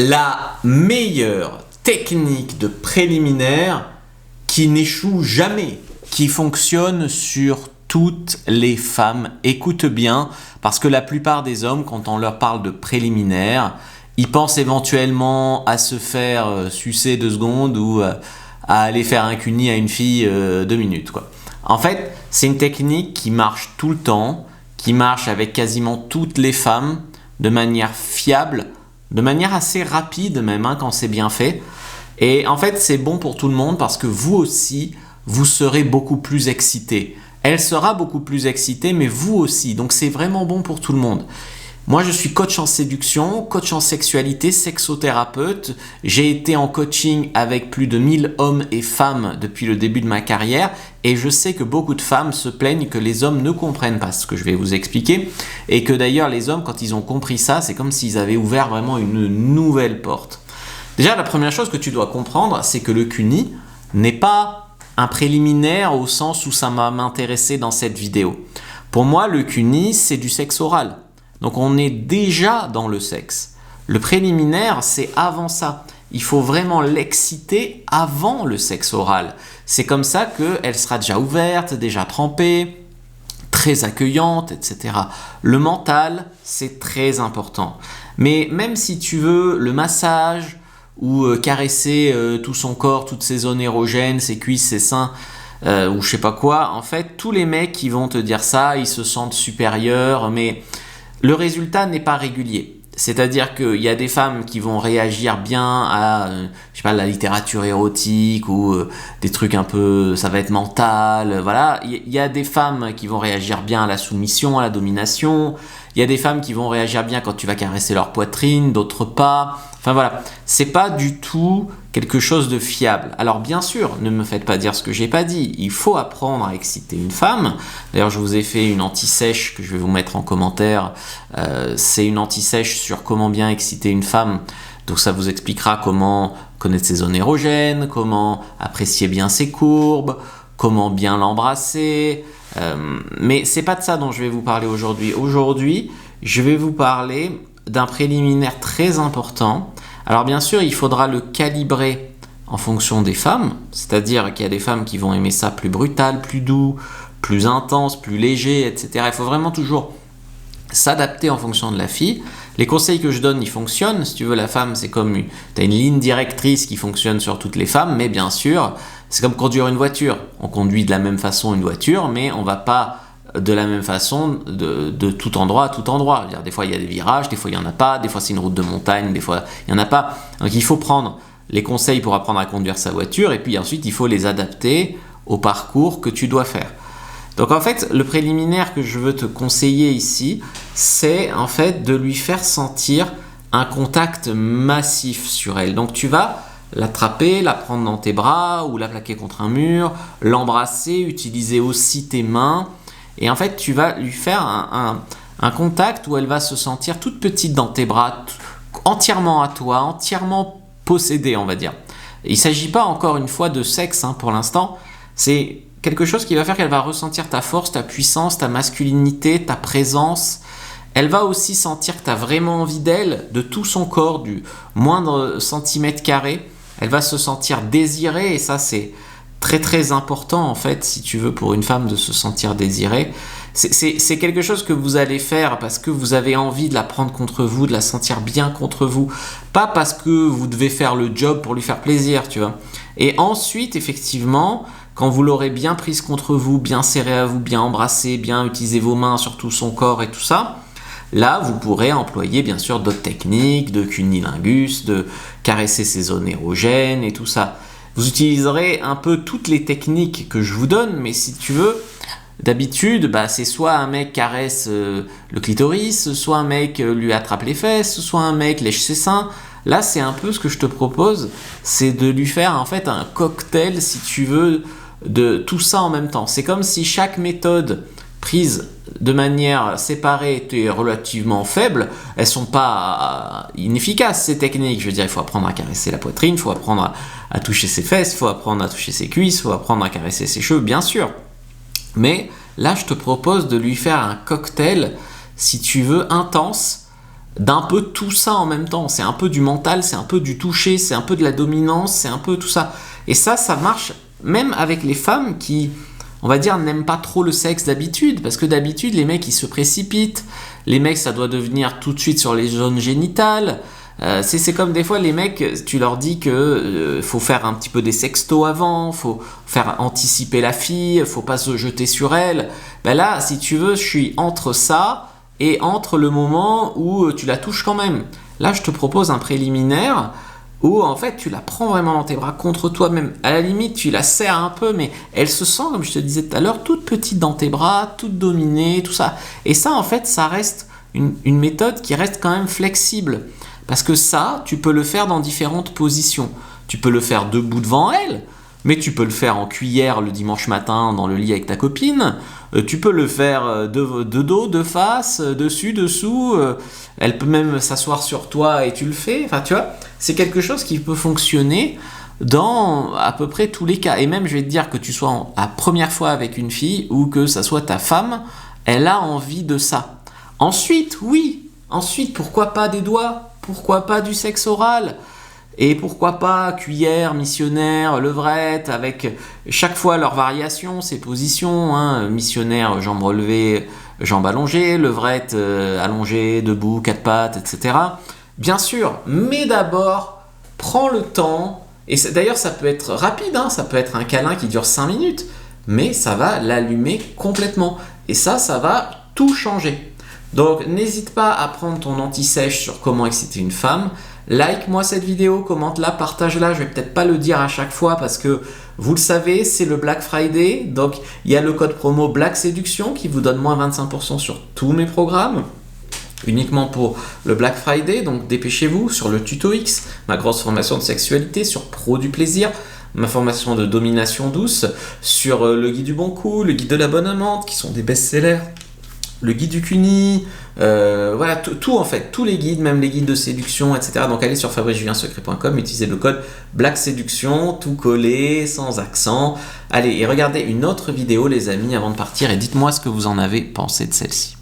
La meilleure technique de préliminaire qui n'échoue jamais, qui fonctionne sur toutes les femmes. Écoute bien, parce que la plupart des hommes, quand on leur parle de préliminaire, ils pensent éventuellement à se faire sucer 2 secondes ou à aller faire un cuni à une fille 2 minutes, quoi. En fait, c'est une technique qui marche tout le temps, qui marche avec quasiment toutes les femmes de manière fiable, de manière assez rapide même quand c'est bien fait. Et en fait, c'est bon pour tout le monde parce que vous aussi, vous serez beaucoup plus excité. Elle sera beaucoup plus excitée, mais vous aussi. Donc c'est vraiment bon pour tout le monde. Moi, je suis coach en séduction, coach en sexualité, sexothérapeute. J'ai été en coaching avec plus de 1000 hommes et femmes depuis le début de ma carrière. Et je sais que beaucoup de femmes se plaignent que les hommes ne comprennent pas ce que je vais vous expliquer. Et que d'ailleurs, les hommes, quand ils ont compris ça, c'est comme s'ils avaient ouvert vraiment une nouvelle porte. Déjà, la première chose que tu dois comprendre, c'est que le cuni n'est pas un préliminaire au sens où ça va m'intéresser dans cette vidéo. Pour moi, le cuni, c'est du sexe oral. Donc on est déjà dans le sexe. Le préliminaire, c'est avant ça. Il faut vraiment l'exciter avant le sexe oral. C'est comme ça qu'elle sera déjà ouverte, déjà trempée, très accueillante, etc. Le mental, c'est très important. Mais même si tu veux le massage ou caresser tout son corps, toutes ses zones érogènes, ses cuisses, ses seins, ou je sais pas quoi, en fait, tous les mecs qui vont te dire ça, ils se sentent supérieurs, mais le résultat n'est pas régulier. C'est-à-dire qu'il y a des femmes qui vont réagir bien à, je sais pas, la littérature érotique ou des trucs un peu, ça va être mental, voilà. Il y a des femmes qui vont réagir bien à la soumission, à la domination. Il y a des femmes qui vont réagir bien quand tu vas caresser leur poitrine, d'autres pas. Enfin voilà, c'est pas du tout quelque chose de fiable. Alors bien sûr, ne me faites pas dire ce que j'ai pas dit. Il faut apprendre à exciter une femme. D'ailleurs, je vous ai fait une anti-sèche que je vais vous mettre en commentaire. C'est une anti-sèche sur comment bien exciter une femme. Donc ça vous expliquera comment connaître ses zones érogènes, comment apprécier bien ses courbes, comment bien l'embrasser. Mais c'est pas de ça dont je vais vous parler aujourd'hui. Aujourd'hui, je vais vous parler d'un préliminaire très important. Alors bien sûr, il faudra le calibrer en fonction des femmes, c'est-à-dire qu'il y a des femmes qui vont aimer ça plus brutal, plus doux, plus intense, plus léger, etc. Il faut vraiment toujours s'adapter en fonction de la fille. Les conseils que je donne, ils fonctionnent. Si tu veux, la femme, c'est comme tu as une ligne directrice qui fonctionne sur toutes les femmes, mais bien sûr, c'est comme conduire une voiture. On conduit de la même façon une voiture, mais on ne va pas de la même façon de tout endroit à tout endroit. Je veux dire, des fois, il y a des virages, des fois, il n'y en a pas, des fois, c'est une route de montagne, des fois, il n'y en a pas. Donc, il faut prendre les conseils pour apprendre à conduire sa voiture, et puis ensuite, il faut les adapter au parcours que tu dois faire. Donc, en fait, le préliminaire que je veux te conseiller ici, c'est en fait de lui faire sentir un contact massif sur elle. Donc, tu vas l'attraper, la prendre dans tes bras ou la plaquer contre un mur, l'embrasser, utiliser aussi tes mains. Et en fait, tu vas lui faire un contact où elle va se sentir toute petite dans tes bras, entièrement à toi, entièrement possédée, on va dire. Il ne s'agit pas encore une fois de sexe pour l'instant. C'est quelque chose qui va faire qu'elle va ressentir ta force, ta puissance, ta masculinité, ta présence. Elle va aussi sentir que tu as vraiment envie d'elle, de tout son corps, du moindre centimètre carré. Elle va se sentir désirée et ça, c'est très très important en fait, si tu veux, pour une femme de se sentir désirée. C'est quelque chose que vous allez faire parce que vous avez envie de la prendre contre vous, de la sentir bien contre vous. Pas parce que vous devez faire le job pour lui faire plaisir, tu vois. Et ensuite, effectivement, quand vous l'aurez bien prise contre vous, bien serrée à vous, bien embrassée, bien utilisé vos mains sur tout son corps et tout ça, là, vous pourrez employer bien sûr d'autres techniques, de cunnilingus, de caresser ses zones érogènes et tout ça. Vous utiliserez un peu toutes les techniques que je vous donne, mais si tu veux, d'habitude, c'est soit un mec caresse le clitoris, soit un mec lui attrape les fesses, soit un mec lèche ses seins. Là, c'est un peu ce que je te propose, c'est de lui faire en fait un cocktail, si tu veux, de tout ça en même temps. C'est comme si chaque méthode prise de manière séparée était relativement faible, elles sont pas inefficaces ces techniques. Je veux dire, il faut apprendre à caresser la poitrine, il faut apprendre à toucher ses fesses, il faut apprendre à toucher ses cuisses, il faut apprendre à caresser ses cheveux, bien sûr. Mais là, je te propose de lui faire un cocktail, si tu veux, intense, d'un peu tout ça en même temps. C'est un peu du mental, c'est un peu du toucher, c'est un peu de la dominance, c'est un peu tout ça. Et ça marche même avec les femmes qui, on va dire, n'aiment pas trop le sexe d'habitude, parce que d'habitude, les mecs, ils se précipitent. Les mecs, ça doit devenir tout de suite sur les zones génitales. C'est comme des fois, les mecs, tu leur dis que faut faire un petit peu des sextos avant, faut faire anticiper la fille, faut pas se jeter sur elle. Ben là, si tu veux, je suis entre ça et entre le moment où tu la touches quand même. Là, je te propose un préliminaire où en fait tu la prends vraiment dans tes bras contre toi-même. À la limite, tu la serres un peu, mais elle se sent, comme je te disais tout à l'heure, toute petite dans tes bras, toute dominée, tout ça. Et ça, en fait, ça reste une méthode qui reste quand même flexible. Parce que ça, tu peux le faire dans différentes positions. Tu peux le faire debout devant elle, mais tu peux le faire en cuillère le dimanche matin dans le lit avec ta copine. Tu peux le faire de dos, de face, dessus, dessous. Elle peut même s'asseoir sur toi et tu le fais. Enfin, tu vois, c'est quelque chose qui peut fonctionner dans à peu près tous les cas. Et même, je vais te dire que tu sois la première fois avec une fille ou que ça soit ta femme, elle a envie de ça. Ensuite, oui. Ensuite, pourquoi pas des doigts? Pourquoi pas du sexe oral? Et pourquoi pas cuillère, missionnaire, levrette, avec chaque fois leurs variations, ses positions, hein, missionnaire, jambes relevées, jambes allongées, levrette, allongée, debout, quatre pattes, etc. Bien sûr, mais d'abord, prends le temps, et d'ailleurs ça peut être rapide, hein, ça peut être un câlin qui dure 5 minutes, mais ça va l'allumer complètement. Et ça va tout changer. Donc n'hésite pas à prendre ton anti-sèche sur comment exciter une femme. Like-moi cette vidéo, commente-la, partage-la. Je vais peut-être pas le dire à chaque fois parce que vous le savez, c'est le Black Friday. Donc il y a le code promo Black Séduction qui vous donne moins 25% sur tous mes programmes. Uniquement pour le Black Friday, donc dépêchez-vous sur le Tuto X, ma grosse formation de sexualité, sur Pro du plaisir, ma formation de domination douce, sur le guide du bon coup, le guide de la bonne amante, qui sont des best-sellers, le guide du cuni, voilà, tout en fait, tous les guides, même les guides de séduction, etc. Donc allez sur fabricejuliensecret.com, utilisez le code Black Séduction, tout collé, sans accent. Allez, et regardez une autre vidéo les amis avant de partir et dites-moi ce que vous en avez pensé de celle-ci.